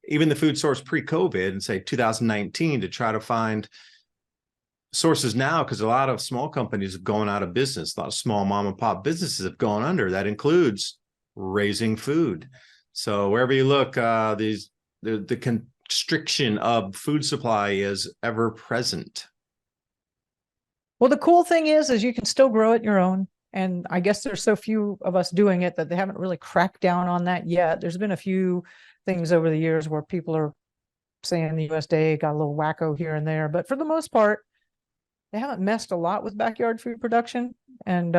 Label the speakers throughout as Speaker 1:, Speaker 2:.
Speaker 1: even the food source pre-COVID and say 2019 to try to find sources now, because a lot of small companies have gone out of business. A lot of small mom and pop businesses have gone under. That includes raising food. So wherever you look, the constriction of food supply is ever present.
Speaker 2: Well, the cool thing is you can still grow it your own. And I guess there's so few of us doing it that they haven't really cracked down on that yet. There's been a few things over the years where people are saying the USDA got a little wacko here and there, but for the most part, they haven't messed a lot with backyard food production. And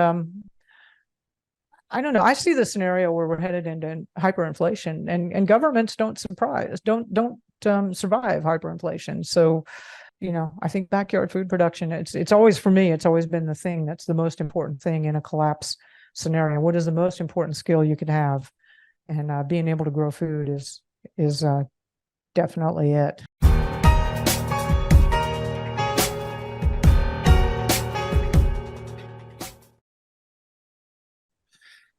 Speaker 2: I don't know. I see the scenario where we're headed into hyperinflation, and governments don't survive hyperinflation. So, I think backyard food production, it's always, for me, it's always been the thing that's the most important thing in a collapse scenario. What is the most important skill you can have? And being able to grow food is definitely it.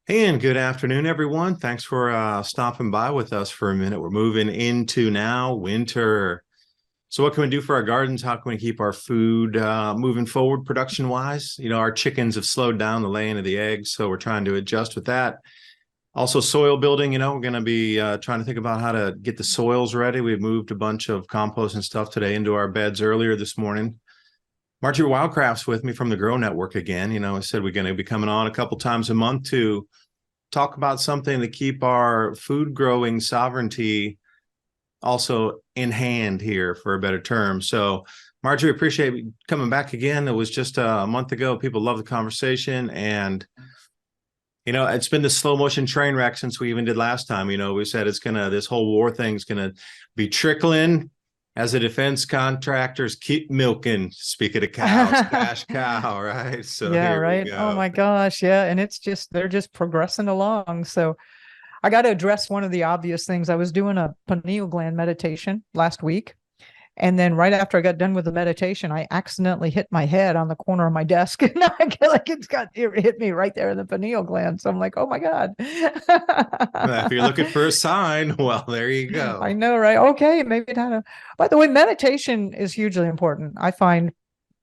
Speaker 1: And good afternoon, everyone. Thanks for stopping by with us for a minute. We're moving into now winter. So what can we do for our gardens? How can we keep our food moving forward production-wise? Our chickens have slowed down the laying of the eggs, so we're trying to adjust with that. Also, soil building, we're going to be trying to think about how to get the soils ready. We've moved a bunch of compost and stuff today into our beds earlier this morning. Marjory Wildcraft's with me from the Grow Network again. I said we're going to be coming on a couple times a month to talk about something to keep our food growing sovereignty also in hand here, for a better term. So Marjory, appreciate you coming back again. It was just a month ago. People love the conversation, and it's been the slow motion train wreck since we even did last time. We said this whole war thing's gonna be trickling as the defense contractors keep milking. Speaking of cows, cash cow, right? So
Speaker 2: yeah, right. Oh my gosh, yeah, and they're just progressing along. So I got to address one of the obvious things. I was doing a pineal gland meditation last week, and then right after I got done with the meditation, I accidentally hit my head on the corner of my desk, and I get like it hit me right there in the pineal gland. So I'm like, oh my God.
Speaker 1: If you're looking for a sign, well, there you go.
Speaker 2: I know, right? Okay, maybe not. By the way, meditation is hugely important. I find,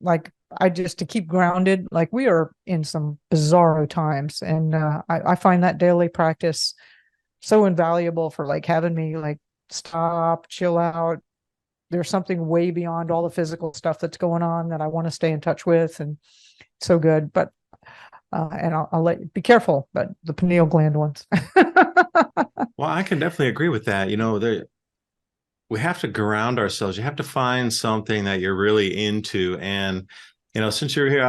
Speaker 2: to keep grounded, like we are in some bizarro times, and I find that daily practice so invaluable for having me stop, chill out. There's something way beyond all the physical stuff that's going on that I want to stay in touch with, and it's so good. But and I'll let you be careful, but the pineal gland ones.
Speaker 1: Well, I can definitely agree with that. We have to ground ourselves. You have to find something that you're really into. And, since you're here,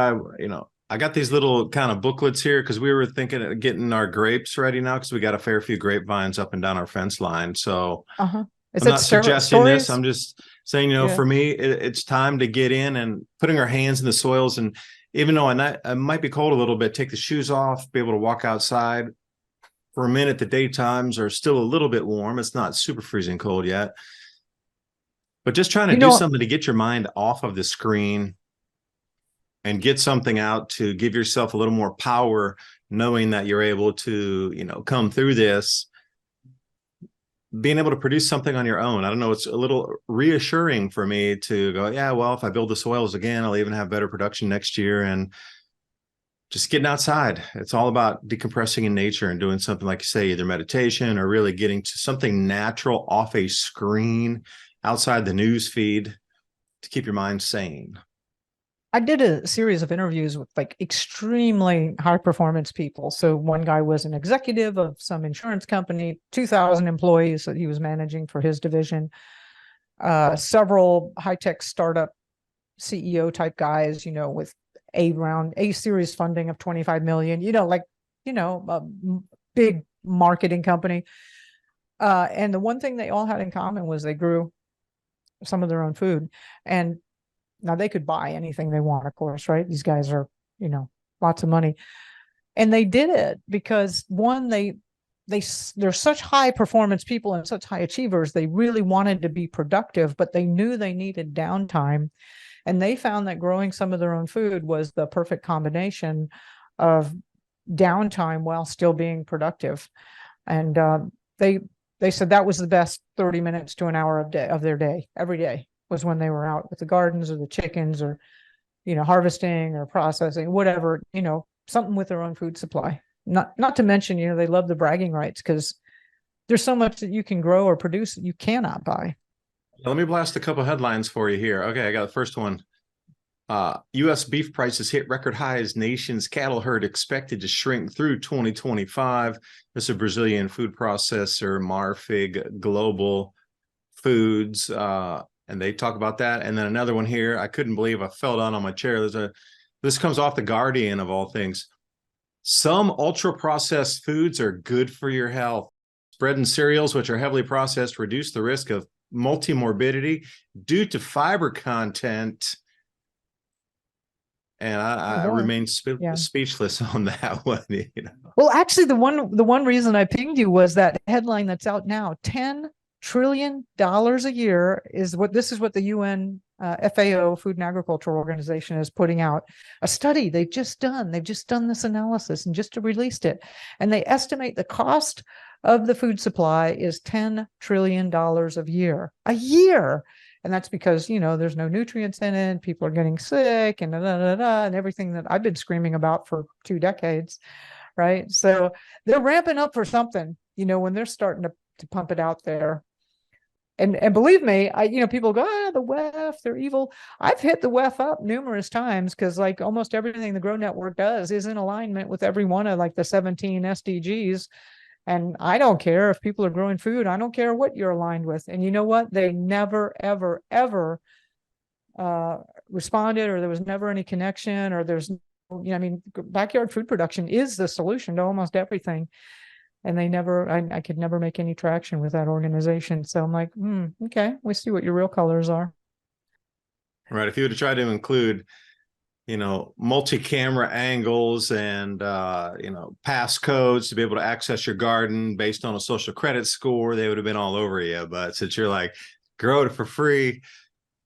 Speaker 1: I got these little kind of booklets here because we were thinking of getting our grapes ready now because we got a fair few grapevines up and down our fence line. So I'm not suggesting this. I'm just saying, for me, it's time to get in and putting our hands in the soils. And even though it might be cold a little bit, take the shoes off, be able to walk outside for a minute. The daytimes are still a little bit warm. It's not super freezing cold yet. But just trying to do something to get your mind off of the screen and get something out to give yourself a little more power, knowing that you're able to, come through this, being able to produce something on your own. I don't know. It's a little reassuring for me to go, yeah, well, if I build the soils again, I'll even have better production next year. And just getting outside. It's all about decompressing in nature and doing something like you say, either meditation or really getting to something natural off a screen outside the news feed to keep your mind sane.
Speaker 2: I did a series of interviews with extremely high performance people. So one guy was an executive of some insurance company, 2,000 employees that he was managing for his division. Several high-tech startup CEO type guys, with A series funding of 25 million, a big marketing company. And the one thing they all had in common was they grew some of their own food. And now they could buy anything they want, of course, right? These guys are, lots of money. And they did it because one, they're such high performance people and such high achievers. They really wanted to be productive, but they knew they needed downtime. And they found that growing some of their own food was the perfect combination of downtime while still being productive. And they they said that was the best 30 minutes to an hour of their day, every day, was when they were out with the gardens or the chickens, or, harvesting or processing, whatever, something with their own food supply. Not to mention, they love the bragging rights, because there's so much that you can grow or produce that you cannot buy.
Speaker 1: Let me blast a couple headlines for you here. Okay, I got the first one. U.S. beef prices hit record highs. Nation's cattle herd expected to shrink through 2025. This is a Brazilian food processor, Marfrig Global Foods, and they talk about that. And then another one here. I couldn't believe I fell down on my chair. This comes off the Guardian of all things. Some ultra-processed foods are good for your health. Bread and cereals, which are heavily processed, reduce the risk of multimorbidity due to fiber content. And I remain speechless on that one.
Speaker 2: Well, actually, the one reason I pinged you was that headline that's out now: $10 trillion a year is what the UN FAO, Food and Agriculture Organization, is putting out a study they've just done. They've just done this analysis and just released it, and they estimate the cost of the food supply is $10 trillion a year. And that's because, there's no nutrients in it. People are getting sick and and everything that I've been screaming about for 2 decades. Right. So they're ramping up for something, when they're starting to pump it out there. And believe me, people go, the WEF, they're evil. I've hit the WEF up numerous times, because like almost everything the Grow Network does is in alignment with every one of like the 17 SDGs. And I don't care if people are growing food. I don't care what you're aligned with. And you know what? They never, ever, ever responded, or there was never any connection, or backyard food production is the solution to almost everything. And I could never make any traction with that organization. So I'm like, okay, we see what your real colors are.
Speaker 1: Right. If you were to try to include multi-camera angles and, passcodes to be able to access your garden based on a social credit score, they would have been all over you. But since you're like, grow it for free,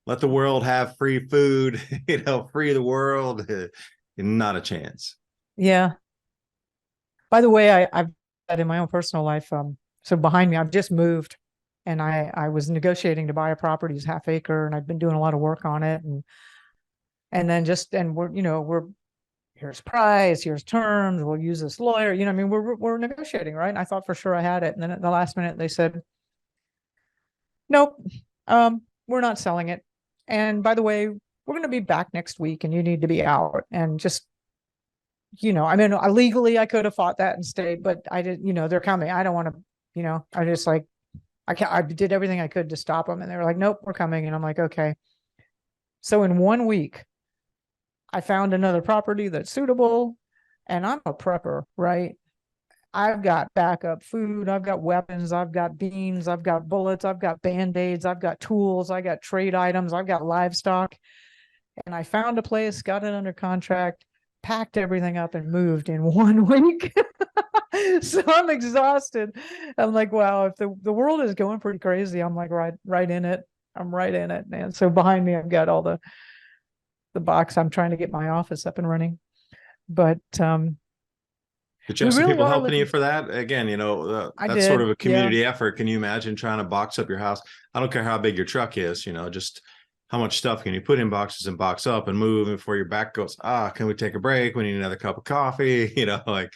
Speaker 1: let the world have free food, free the world, not a chance.
Speaker 2: Yeah. By the way, I've had in my own personal life, so behind me, I've just moved, and I was negotiating to buy a property, it's half acre, and I've been doing a lot of work on it. And then we're here's price, here's terms, we'll use this lawyer, we're negotiating, right? And I thought for sure I had it. And then at the last minute they said, nope, we're not selling it. And by the way, we're going to be back next week and you need to be out. And just, legally I could have fought that and stayed, but I did, they're coming. I don't want to, I just like, I did everything I could to stop them. And they were like, nope, we're coming. And I'm like, okay. So in 1 week, I found another property that's suitable, and I'm a prepper, right? I've got backup food, I've got weapons, I've got beans, I've got bullets, I've got band-aids, I've got tools, I got trade items, I've got livestock. And I found a place, got it under contract, packed everything up, and moved in 1 week. So I'm exhausted. I'm like, wow, if the world is going pretty crazy, I'm like right in it. I'm right in it. And so behind me, I've got all the box. I'm trying to get my office up and running. But
Speaker 1: did you have some people helping you for that? Again, that's sort of a community effort. Can you imagine trying to box up your house? I don't care how big your truck is, just how much stuff can you put in boxes and box up and move before your back goes, can we take a break? We need another cup of coffee, like.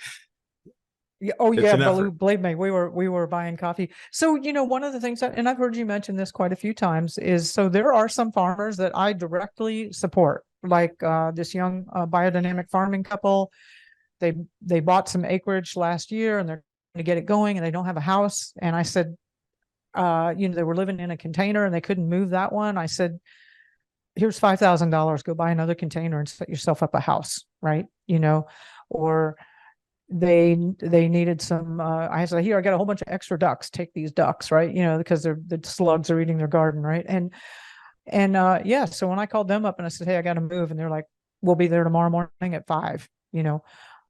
Speaker 2: Yeah, oh yeah, believe me, we were buying coffee. So, one of the things and I've heard you mention this quite a few times, is so there are some farmers that I directly support, like this young biodynamic farming couple. They bought some acreage last year and they're going to get it going, and they don't have a house. And I said, they were living in a container and they couldn't move that one. I said, here's $5,000, go buy another container and set yourself up a house, right? Or they needed some, I said, here, I got a whole bunch of extra ducks, take these ducks, right? Because the slugs are eating their garden, right? And so when I called them up and I said, hey, I got to move, and they're like, we'll be there tomorrow morning at 5.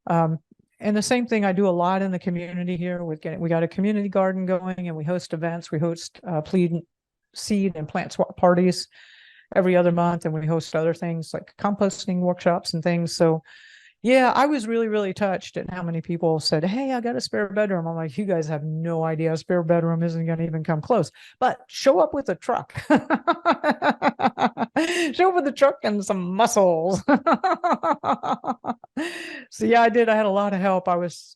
Speaker 2: And the same thing I do a lot in the community here we got a community garden going, and we host events. We host seed and plant swap parties every other month, and we host other things like composting workshops and things. So Yeah, I was really, really touched at how many people said, "Hey, I got a spare bedroom." I'm like, "You guys have no idea. A spare bedroom isn't going to even come close." But show up with a truck. Show up with a truck and some muscles. So yeah, I did. I had a lot of help. I was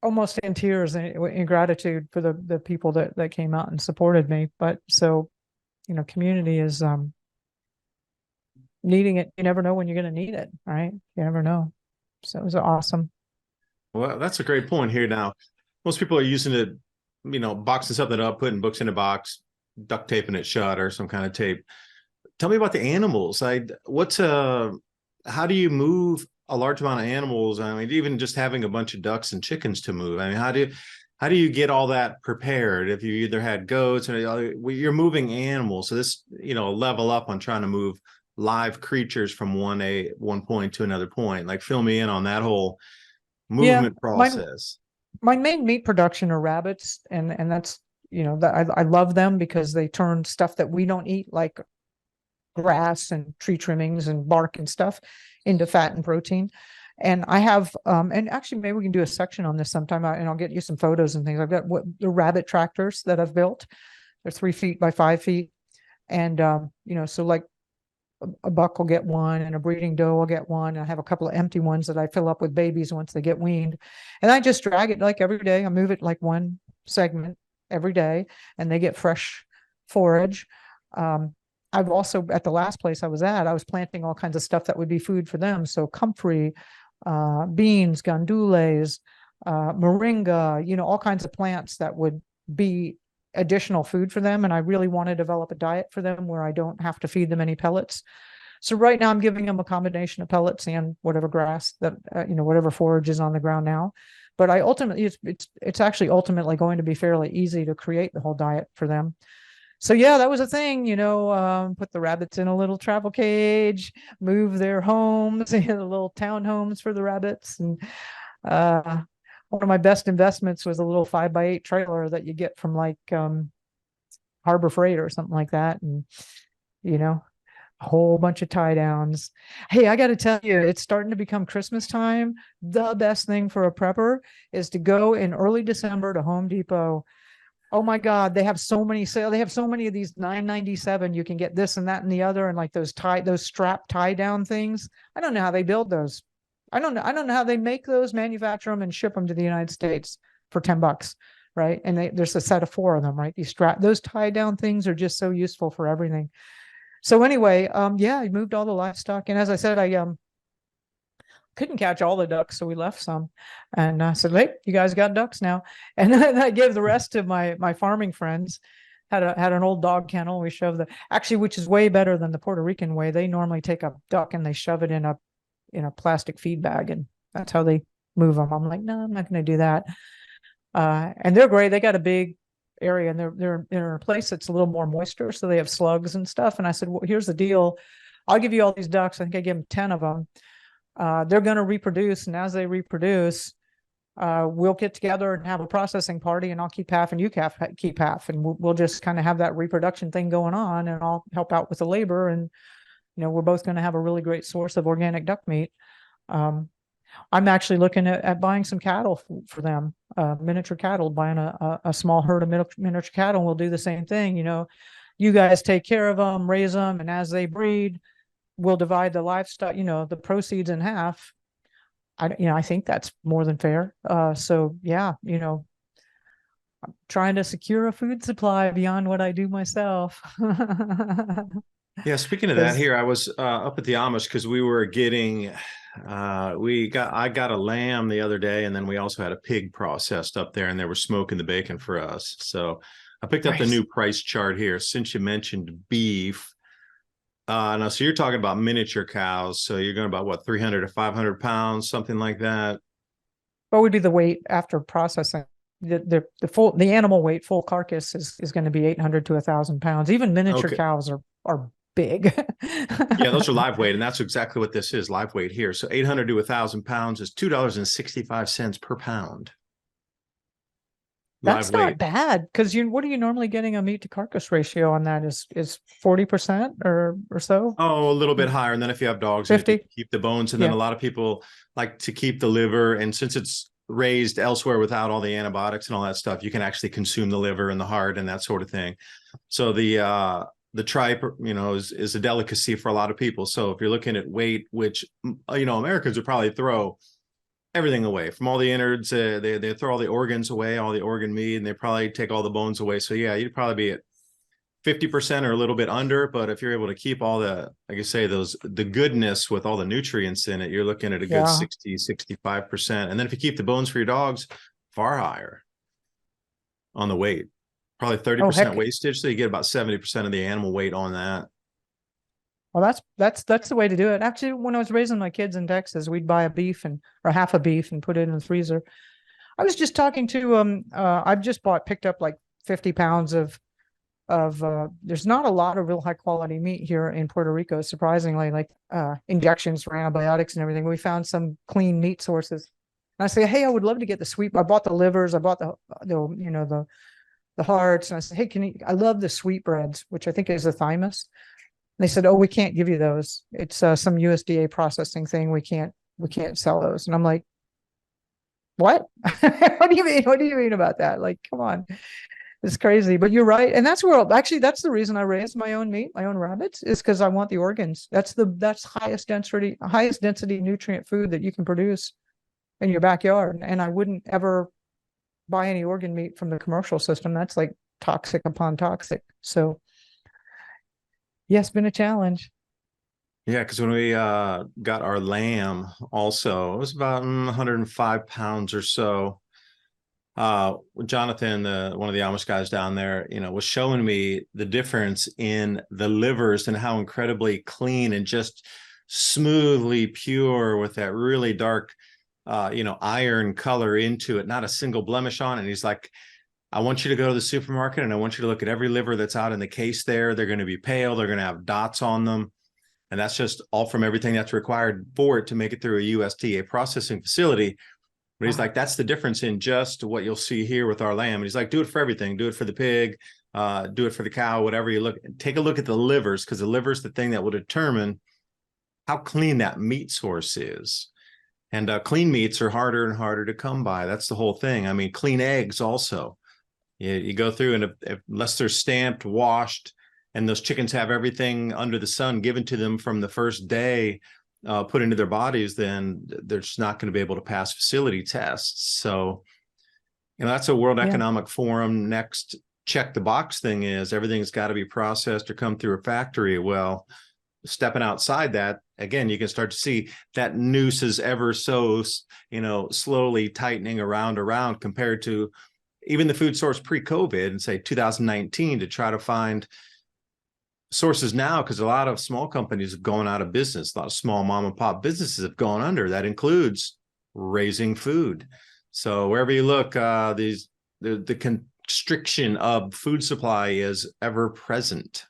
Speaker 2: almost in tears in gratitude for the people that came out and supported me. But so, community is needing it. You never know when you're going to need it, right? You never know. So it was awesome.
Speaker 1: Well, that's a great point here. Now, most people are using it, boxing something up, putting books in a box, duct taping it shut or some kind of tape. Tell me about the animals. How do you move a large amount of animals? I mean, even just having a bunch of ducks and chickens to move. I mean, how do you get all that prepared? If you either had goats or you're moving animals, so this, level up on trying to move live creatures from one point to another point. Like, fill me in on that whole
Speaker 2: Yeah,
Speaker 1: movement
Speaker 2: my
Speaker 1: process.
Speaker 2: my main meat production are rabbits, and that's that I love them because they turn stuff that we don't eat, like grass and tree trimmings and bark and stuff, into fat and protein. And I have, and actually, maybe we can do a section on this sometime, and I'll get you some photos and things. I've got the rabbit tractors that I've built. They're 3 feet by 5 feet, and so like a buck will get one, and a breeding doe will get one. And I have a couple of empty ones that I fill up with babies once they get weaned, and I just drag it like every day. I move it like one segment every day, and they get fresh forage. I've also, at the last place I was at, I was planting all kinds of stuff that would be food for them. So comfrey, beans, gandules, moringa, all kinds of plants that would be additional food for them. And I really want to develop a diet for them where I don't have to feed them any pellets. So right now I'm giving them a combination of pellets and whatever grass that, whatever forage is on the ground now. But I ultimately, it's actually ultimately going to be fairly easy to create the whole diet for them. So yeah, that was a thing, put the rabbits in a little travel cage, move their homes, the little town homes for the rabbits. And uh, one of my best investments was a little 5x8 trailer that you get from like Harbor Freight or something like that. And, you know, a whole bunch of tie downs. Hey, I got to tell you, it's starting to become Christmas time. The best thing for a prepper is to go in early December to Home Depot. Oh my God, they have so many sales. They have so many of these 9.97. You can get this and that and the other, and like those strap tie down things. I don't know how they build those. I don't know how they make those, manufacture them, and ship them to the United States for $10, right? And there's a set of four of them, right? Those tie down things are just so useful for everything. So anyway, yeah, I moved all the livestock, and as I said, I couldn't catch all the ducks, so we left some. And I said, "Hey, you guys got ducks now." And then I gave the rest to my farming friends. Had an old dog kennel. We shoved which is way better than the Puerto Rican way. They normally take a duck and they shove it in a plastic feed bag, and that's how they move them. I'm like, no, I'm not going to do that. And they're great. They got a big area, and they're in a place that's a little more moisture, so they have slugs and stuff. And I said, well, here's the deal. I'll give you all these ducks. I think I gave them 10 of them. They're going to reproduce, and as they reproduce, we'll get together and have a processing party, and I'll keep half and you keep half, and we'll just kind of have that reproduction thing going on, and I'll help out with the labor, and we're both going to have a really great source of organic duck meat. I'm actually looking at buying some cattle for them, miniature cattle, buying a small herd of miniature cattle, and we'll do the same thing. You guys take care of them, raise them, and as they breed, we'll divide the livestock, the proceeds in half. I think that's more than fair. So yeah, I'm trying to secure a food supply beyond what I do myself.
Speaker 1: Yeah, speaking of that,
Speaker 2: Because
Speaker 1: here I was up at the Amish because we were getting I got a lamb the other day, and then we also had a pig processed up there, and they were smoking the bacon for us. So I picked up the
Speaker 2: nice.
Speaker 1: new price chart here since you mentioned beef. Now, so you're talking about miniature cows. So you're going about what, 300 to 500 pounds, something like that.
Speaker 2: What would be the weight after processing? The animal weight, full carcass, is going to be 800 to 1,000 pounds. Even miniature
Speaker 1: Okay.
Speaker 2: cows are big.
Speaker 1: Yeah, those are live weight, and that's exactly what this is, live weight here. So 800 to 1,000 pounds is $2.65 per pound. live
Speaker 2: That's not
Speaker 1: weight.
Speaker 2: bad because what are you normally getting a meat to carcass ratio on that is 40% or so?
Speaker 1: Oh, a little bit higher. And then if you have dogs, and if you
Speaker 2: 50?
Speaker 1: keep the bones, and then
Speaker 2: Yeah.
Speaker 1: a lot of people like to keep the liver. And since it's raised elsewhere without all the antibiotics and all that stuff, you can actually consume the liver and the heart and that sort of thing. So the tripe, is a delicacy for a lot of people. So if you're looking at weight, which Americans would probably throw everything away from all the innards, they throw all the organs away, all the organ meat, and they probably take all the bones away. So yeah, you'd probably be at 50% or a little bit under, but if you're able to keep all the, like I say, the goodness with all the nutrients in it, you're looking at a good
Speaker 2: Yeah.
Speaker 1: 60-65%. And then if you keep the bones for your dogs, far higher on the weight, probably
Speaker 2: Oh,
Speaker 1: 30%
Speaker 2: heck.
Speaker 1: wastage. So you get about 70% of the animal weight on that.
Speaker 2: Well, that's the way to do it. Actually, when I was raising my kids in Texas, we'd buy a beef or half a beef and put it in the freezer. I was just talking to I've just picked up like 50 pounds of there's not a lot of real high quality meat here in Puerto Rico, surprisingly, like injections for antibiotics and everything. We found some clean meat sources. And I say, hey, I would love to get the sweet. I bought the livers, I bought the hearts, and I said, hey, I love the sweetbreads, which I think is the thymus. And they said, oh, we can't give you those. It's some USDA processing thing. We can't sell those. And I'm like, what? What do you mean? What do you mean about that? Like, come on. It's crazy, but you're right. And that's the reason I raise my own meat, my own rabbits, is because I want the organs. That's highest density nutrient food that you can produce in your backyard. And I wouldn't ever buy any organ meat from the commercial system. That's like toxic upon toxic. So yes, been a challenge.
Speaker 1: Yeah, because when we got our lamb also, it was about 105 pounds or so. Jonathan, one of the Amish guys down there, was showing me the difference in the livers and how incredibly clean and just smoothly pure with that really dark, iron color into it, not a single blemish on it. And he's like, I want you to go to the supermarket and I want you to look at every liver that's out in the case there. They're going to be pale. They're going to have dots on them. And that's just all from everything that's required for it to make it through a USDA processing facility. But he's like, that's the difference in just what you'll see here with our lamb. And he's like, do it for everything. Do it for the pig, do it for the cow, whatever you look. Take a look at the livers, because the liver is the thing that will determine how clean that meat source is. And clean meats are harder and harder to come by. That's the whole thing. I mean, clean eggs also. You go through, and unless they're stamped, washed, and those chickens have everything under the sun given to them from the first day, put into their bodies, then they're just not going to be able to pass facility tests. So, that's a World
Speaker 2: Yeah.
Speaker 1: Economic Forum next check the box thing, is everything's got to be processed or come through a factory. Well, stepping outside that, again, you can start to see that noose is ever so, slowly tightening around compared to even the food source pre-COVID and say 2019, to try to find sources now, because a lot of small companies have gone out of business. A lot of small mom and pop businesses have gone under. That includes raising food. So wherever you look, the constriction of food supply is ever present.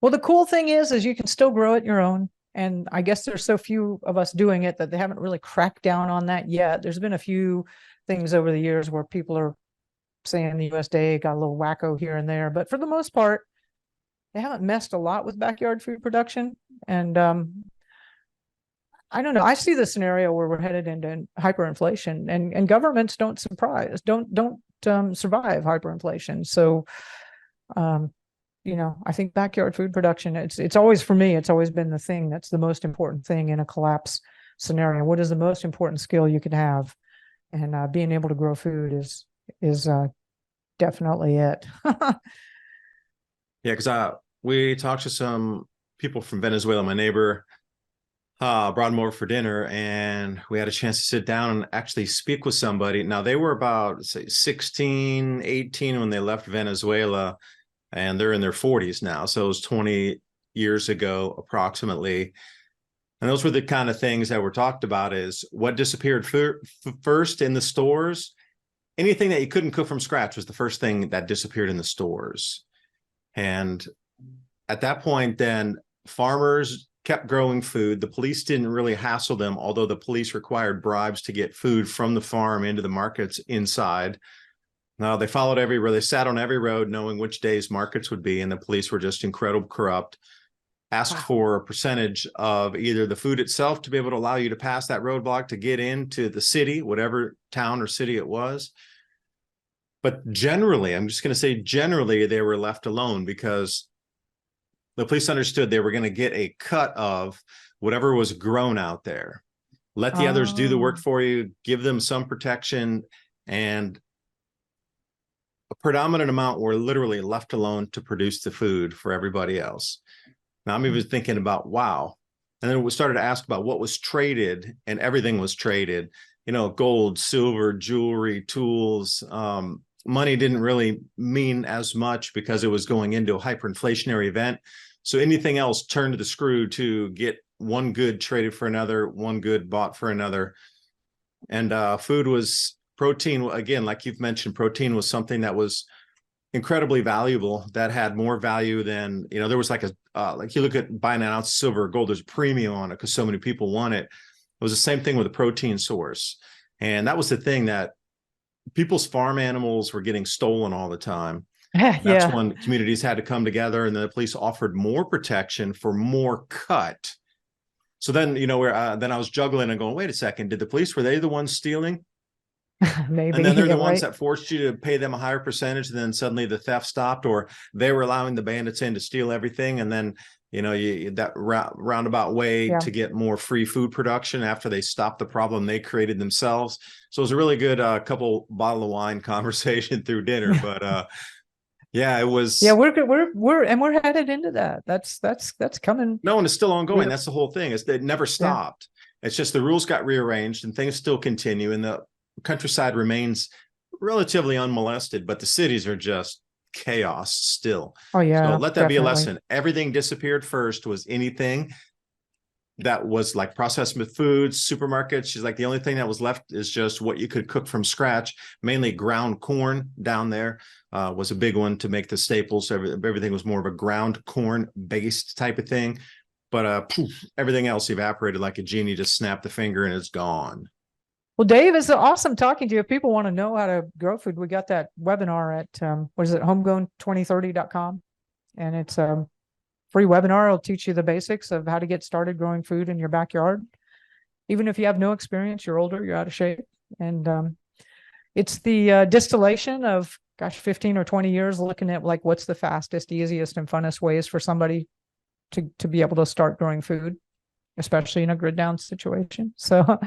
Speaker 2: Well, the cool thing is you can still grow it your own. And I guess there's so few of us doing it that they haven't really cracked down on that yet. There's been a few things over the years where people are saying the USDA got a little wacko here and there, but for the most part, they haven't messed a lot with backyard food production. And I don't know. I see the scenario where we're headed into hyperinflation, and governments don't survive hyperinflation. So, I think backyard food production, it's always, for me, it's always been the thing that's the most important thing in a collapse scenario. What is the most important skill you can have? And being able to grow food is definitely it.
Speaker 1: Yeah, because we talked to some people from Venezuela. My neighbor brought them over for dinner, and we had a chance to sit down and actually speak with somebody. Now, they were about, say, 16, 18 when they left Venezuela, and they're in their 40s now. So it was 20 years ago, approximately. And those were the kind of things that were talked about, is what disappeared first in the stores. Anything that you couldn't cook from scratch was the first thing that disappeared in the stores. And at that point, then farmers kept growing food. The police didn't really hassle them, although the police required bribes to get food from the farm into the markets inside. No, they followed everywhere. They sat on every road knowing which days markets would be, and the police were just incredibly corrupt. Asked
Speaker 2: Wow.
Speaker 1: for a percentage of either the food itself to be able to allow you to pass that roadblock to get into the city, whatever town or city it was. But generally, I'm just going to say generally, they were left alone because the police understood they were going to get a cut of whatever was grown out there. Let the others do the work
Speaker 2: Oh,
Speaker 1: for you, give them some protection, and a predominant amount were literally left alone to produce the food for everybody else. Now I'm even thinking about, wow. And then we started to ask about what was traded, and everything was traded, gold, silver, jewelry, tools. Money didn't really mean as much because it was going into a hyperinflationary event. So anything else turned to the screw to get one good traded for another, one good bought for another. And food was protein. Again, like you've mentioned, protein was something that was incredibly valuable, that had more value than, there was like like you look at buying an ounce of silver or gold, there's a premium on it because so many people want it. It was the same thing with a protein source. And that was the thing, that people's farm animals were getting stolen all the time. And that's
Speaker 2: yeah.
Speaker 1: when communities had to come together, and the police offered more protection for more cut. So then, then I was juggling and going, wait a second, did the police, were they the ones stealing?
Speaker 2: Maybe.
Speaker 1: And then they're
Speaker 2: Yeah,
Speaker 1: the ones
Speaker 2: right.
Speaker 1: that forced you to pay them a higher percentage, and then suddenly the theft stopped, or they were allowing the bandits in to steal everything. And then, that roundabout way
Speaker 2: Yeah.
Speaker 1: to get more free food production after they stopped the problem they created themselves. So it was a really good couple bottle of wine conversation through dinner. But yeah, it
Speaker 2: Yeah,
Speaker 1: was.
Speaker 2: we're headed into that. That's coming.
Speaker 1: No, and it's still ongoing.
Speaker 2: We're
Speaker 1: That's the whole thing. It never
Speaker 2: yeah.
Speaker 1: stopped. It's just the rules got rearranged and things still continue, and the countryside remains relatively unmolested, but the cities are just chaos still.
Speaker 2: Oh
Speaker 1: So
Speaker 2: yeah,
Speaker 1: let that be a
Speaker 2: definitely.
Speaker 1: lesson. Everything disappeared first. Was anything that was like processed foods, supermarkets. She's like, the only thing that was left is just what you could cook from scratch, mainly ground corn down there. Was a big one to make the staples. So everything was more of a ground corn based type of thing. But everything else evaporated like a genie, just snapped the finger and it's gone.
Speaker 2: Well, Dave, it's awesome talking to you. If people want to know how to grow food, we got that webinar at what is it, homegrown2030.com. And it's a free webinar. It'll teach you the basics of how to get started growing food in your backyard. Even if you have no experience, you're older, you're out of shape. And it's the distillation of, gosh, 15 or 20 years looking at like what's the fastest, easiest, and funnest ways for somebody to be able to start growing food, especially in a grid down situation. So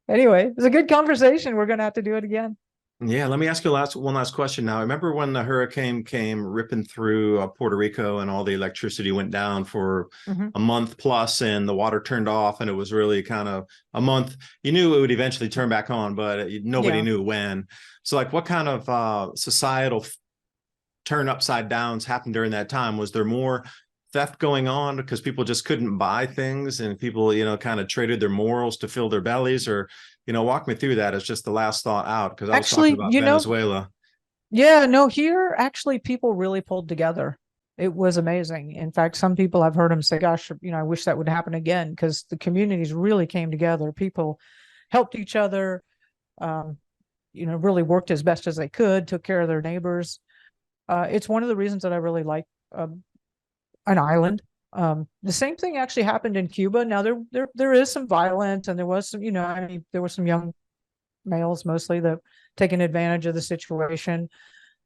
Speaker 2: anyway, it's a good conversation. We're going to have to do it again.
Speaker 1: Yeah, let me ask you one last question now. I remember when the hurricane came ripping through Puerto Rico and all the electricity went down for
Speaker 2: Mhm.
Speaker 1: a month plus, and the water turned off, and it was really kind of a month. You knew it would eventually turn back on, but nobody
Speaker 2: Yeah.
Speaker 1: knew when. So like what kind of societal turn upside downs happened during that time? Was there more theft going on because people just couldn't buy things, and people, kind of traded their morals to fill their bellies? Or, walk me through that as just the last thought out, because I was talking
Speaker 2: Actually,
Speaker 1: about Venezuela.
Speaker 2: yeah, no, here actually people really pulled together. It was amazing. In fact, some people I've heard them say, gosh, I wish that would happen again because the communities really came together. People helped each other, um, really worked as best as they could, took care of their neighbors. It's one of the reasons that I really like an island. The same thing actually happened in Cuba. Now there is some violence, and there was some, there were some young males mostly that taking advantage of the situation.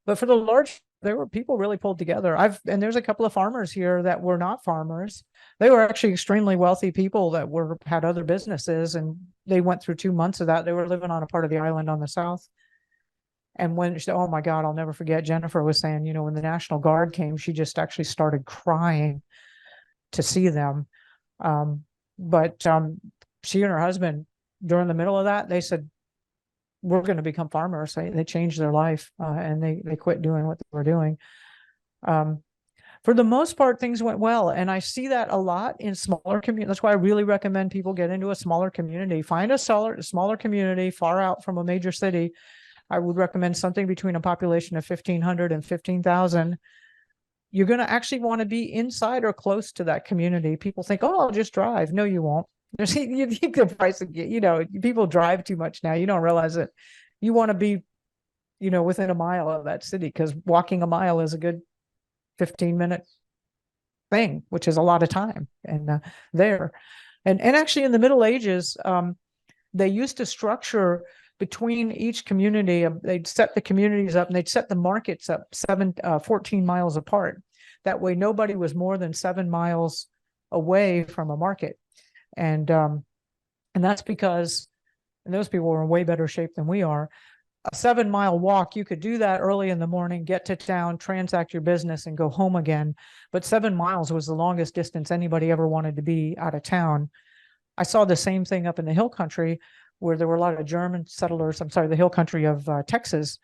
Speaker 2: But for the large, there were people really pulled together. And there's a couple of farmers here that were not farmers. They were actually extremely wealthy people that had other businesses, and they went through 2 months of that. They were living on a part of the island on the south. And when oh my God, I'll never forget, Jennifer was saying, when the National Guard came, she just actually started crying to see them. But she and her husband, during the middle of that, they said, we're going to become farmers. They changed their life, and they quit doing what they were doing. For the most part, things went well. And I see that a lot in smaller communities. That's why I really recommend people get into a smaller community. Find a smaller community far out from a major city. I would recommend something between a population of 1,500 and 15,000. you're going to actually want to be inside or close to that community. People think, oh, I'll just drive. No, you won't. There's, you think the price of, people drive too much now. You don't realize it. You want to be, within a mile of that city, because walking a mile is a good 15-minute thing, which is a lot of time. And there, and actually in the Middle Ages, they used to structure between each community. They'd set the communities up and they'd set the markets up 14 miles apart. That way, nobody was more than 7 miles away from a market. And that's because those people were in way better shape than we are. A 7-mile walk, you could do that early in the morning, get to town, transact your business, and go home again. But 7 miles was the longest distance anybody ever wanted to be out of town. I saw the same thing up in the hill country, where there were a lot of German settlers. I'm sorry, the hill country of Texas.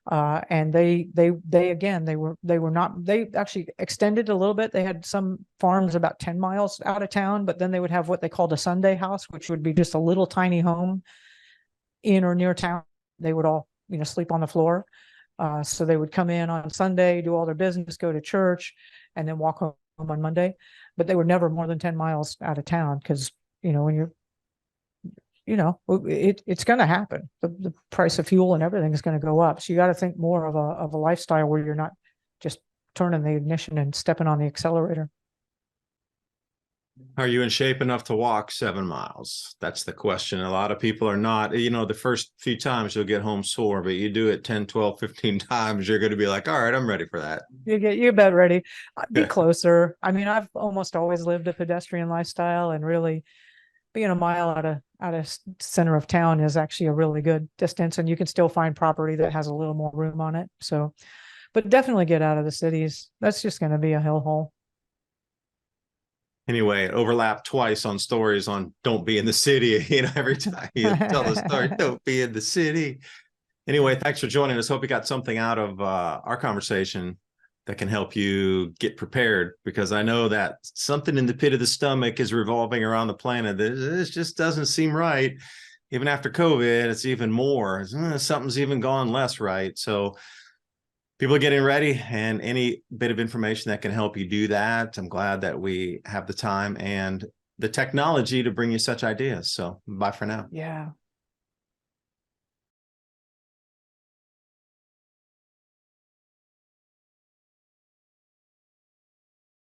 Speaker 2: And they actually extended a little bit. They had some farms about 10 miles out of town, but then they would have what they called a Sunday house, which would be just a little tiny home in or near town. They would all, sleep on the floor. So they would come in on Sunday, do all their business, go to church, and then walk home on Monday. But they were never more than 10 miles out of town, because, when you're, it's going to happen. The price of fuel and everything is going to go up. So you got to think more of a lifestyle where you're not just turning the ignition and stepping on the accelerator.
Speaker 1: Are you in shape enough to walk 7 miles? That's the question. A lot of people are not. The first few times you'll get home sore, but you do it 10, 12, 15 times, you're going to be like, all right, I'm ready for that.
Speaker 2: You bet ready. Be closer. I mean, I've almost always lived a pedestrian lifestyle, and really being a mile out of center of town is actually a really good distance, and you can still find property that has a little more room on it. So, but definitely get out of the cities. That's just going to be a hellhole.
Speaker 1: Anyway, it overlapped twice on stories on don't be in the city. Every time you tell the story, don't be in the city. Anyway, thanks for joining us. Hope you got something out of our conversation that can help you get prepared, because I know that something in the pit of the stomach is revolving around the planet. This just doesn't seem right. Even after COVID, it's even more. Something's even gone less right. So people are getting ready, and any bit of information that can help you do that, I'm glad that we have the time and the technology to bring you such ideas. So bye for now.
Speaker 2: Yeah.